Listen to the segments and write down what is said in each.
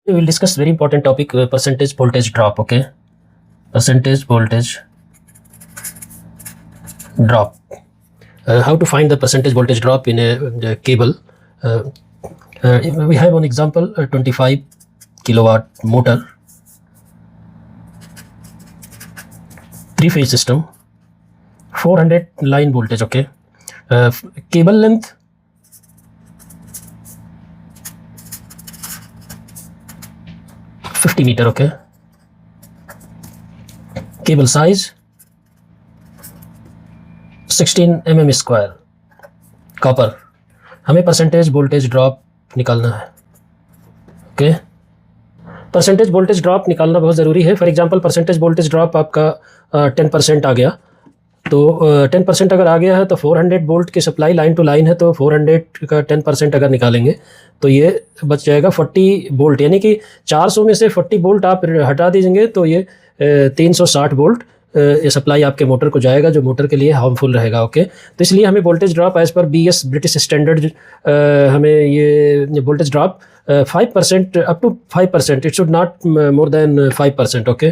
We will discuss very important topic, percentage voltage drop. Okay, percentage voltage drop. How to find the percentage voltage drop in a cable? We have one example: a 25 kilowatt motor, three-phase system, 400 line voltage. Okay, cable length 50 meter. Okay, cable size 16 mm square, copper. हमें percentage voltage drop निकालना है. Okay, percentage voltage drop निकालना बहुत ज़रूरी है. For example percentage voltage drop आपका 10% आ गया, तो 10% अगर आ गया है तो 400 वोल्ट की सप्लाई लाइन टू लाइन है, तो 400 का 10% अगर निकालेंगे तो ये बच जाएगा 40 वोल्ट. यानी कि 400 में से 40 वोल्ट आप हटा दीजिए तो ये 360 वोल्ट ये सप्लाई आपके मोटर को जाएगा, जो मोटर के लिए हार्मफुल रहेगा. ओके, तो इसलिए हमें voltage drop as per BS British standard हमें ये voltage drop 5% up to 5%, it should not more than 5%. Okay,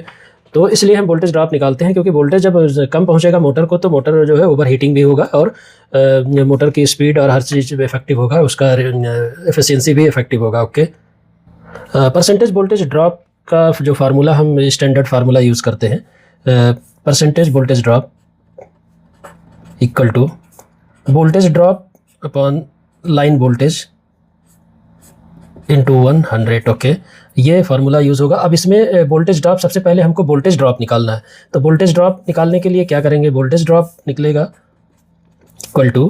तो इसलिए हम वोल्टेज ड्रॉप निकालते हैं, क्योंकि वोल्टेज जब कम पहुंचेगा मोटर को तो मोटर जो है ओवर हीटिंग भी होगा और मोटर की स्पीड और हर चीज़ इफेक्टिव होगा, उसका एफिशिएंसी भी इफेक्टिव होगा. ओके, परसेंटेज वोल्टेज ड्रॉप का जो फार्मूला हम स्टैंडर्ड फार्मूला यूज़ करते हैं, percentage voltage drop equal to voltage drop upon line voltage into 100. Okay, ये फार्मूला यूज़ होगा. अब इसमें वोल्टेज ड्रॉप, सबसे पहले हमको वोल्टेज ड्रॉप निकालना है. तो वोल्टेज ड्रॉप निकालने के लिए क्या करेंगे, वोल्टेज ड्रॉप निकलेगा equal to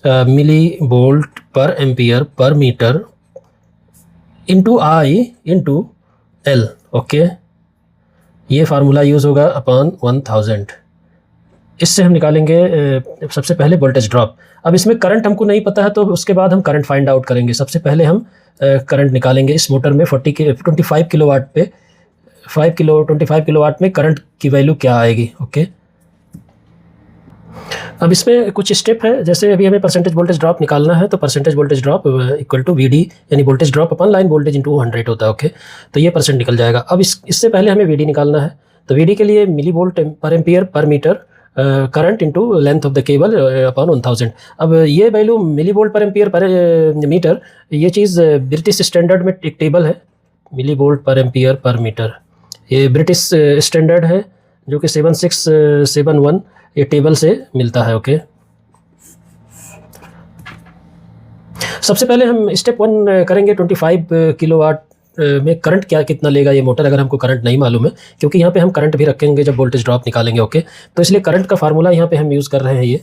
millivolt per ampere per metre into I into L. Okay, ये फार्मूला यूज़ होगा अपॉन 1000. इससे हम निकालेंगे सबसे पहले वोल्टेज ड्रॉप. अब इसमें करंट हमको नहीं पता है, तो उसके बाद हम करंट फाइंड आउट करेंगे. सबसे पहले हम करंट निकालेंगे इस मोटर में 25 किलोवाट पे 25 किलोवाट में करंट की वैल्यू क्या आएगी. ओके, अब इसमें कुछ स्टेप है. जैसे अभी हमें परसेंटेज वोल्टेज ड्रॉप निकालना है, तो percentage voltage drop equal to VD यानी voltage drop upon line voltage into 100 होता है. ओके, तो ये परसेंट निकल जाएगा. अब इससे पहले हमें VD निकालना है, तो VD के लिए millivolt per ampere per metre current into length of the cable upon 1000. अब ये value millivolt per ampere per metre, ये चीज़ ब्रिटिश स्टैंडर्ड में एक टेबल है, millivolt per ampere per metre. ये ब्रिटिश स्टैंडर्ड है जो कि 7671 ये टेबल से मिलता है. ओके, सबसे पहले हम स्टेप 1 करेंगे. 25 किलोवाट में करंट कितना लेगा ये मोटर, अगर हमको करंट नहीं मालूम है, क्योंकि यहाँ पे हम करंट भी रखेंगे जब वोल्टेज ड्रॉप निकालेंगे. ओके, तो इसलिए करंट का फार्मूला यहाँ पे हम यूज़ कर रहे हैं ये.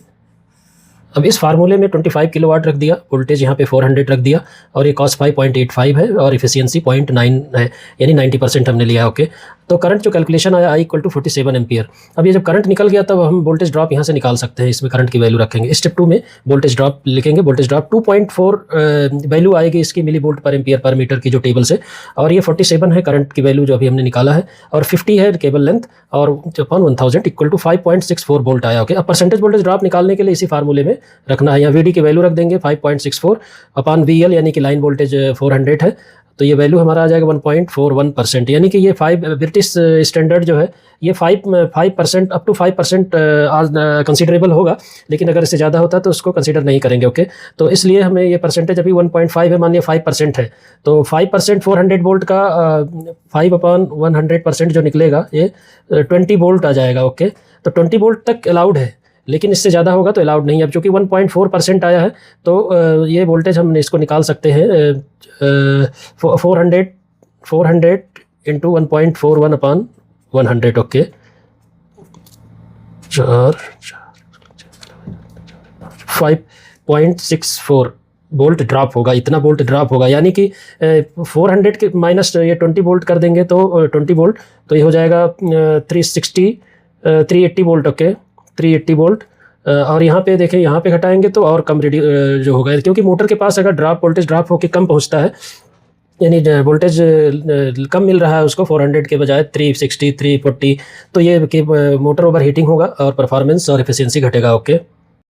अब इस फार्मूले में 25 किलोवाट रख दिया, वोल्टेज यहाँ पे 400 रख दिया, और ये cos 5.85 है और इफिशियंसी 0.9 है, यानी 90% हमने लिया. ओके, तो करंट जो कैलकुलेशन आया I इक्वल टू 47 एम्पियर. अब ये जब करंट निकल गया तब हम वोल्टेज ड्रॉप यहाँ से निकाल सकते हैं. इसमें करंट की वैल्यू रखेंगे. स्टेप 2 में वोल्टेज ड्रॉप लिखेंगे. वोल्टेज ड्रॉप 2.4 वैल्यू आएगी इसकी milli volt per ampere per metre की जो टेबल से, और ये 47 है करंट की वैल्यू जो अभी हमने निकाला है, और 50 है केबल लेंथ, और अपॉन 1000 इक्वल टू 5.64 वोल्ट आया. ओके, अब परसेंटेज वोल्टेज ड्रॉप निकालने के लिए इसी फार्मूले में रखना है. यहाँ VD की वैल्यू रख देंगे 5.64 अपॉन VL, यानी कि लाइन वोल्टेज 400 है, तो ये वैल्यू हमारा आ जाएगा 1.41%. यानी कि ये 5 ब्रिटिश स्टैंडर्ड जो है ये 5% अप टू 5% कंसिडरेबल होगा, लेकिन अगर इससे ज़्यादा होता तो उसको कंसीडर नहीं करेंगे. ओके, तो इसलिए हमें ये परसेंटेज अभी 1.5 है, मानिए 5% है, तो 5% 400 वोल्ट का 5/100% जो निकलेगा ये 20 वोल्ट आ जाएगा. ओके, तो 20 वोल्ट तक अलाउड है, लेकिन इससे ज़्यादा होगा तो अलाउड नहीं है. अब चूँकि 1.4% आया है तो ये वोल्टेज हम इसको निकाल सकते हैं 400 into 1.41 upon 100. Okay, 5.64 volt drop होगा, इतना वोल्ट ड्रॉप होगा. यानी कि 400 के माइनस ये 20 वोल्ट कर देंगे तो 20 वोल्ट, तो ये हो जाएगा 380 वोल्ट. Okay, 380 volt. और यहाँ पे देखें, यहाँ पे घटाएंगे तो और कम जो होगा, क्योंकि मोटर के पास अगर वोल्टेज ड्रॉप होकर कम पहुँचता है, यानी वोल्टेज कम मिल रहा है उसको 400 के बजाय 360 340, तो ये कि मोटर ओवर हीटिंग होगा और परफॉर्मेंस और एफिशिएंसी घटेगा. ओके,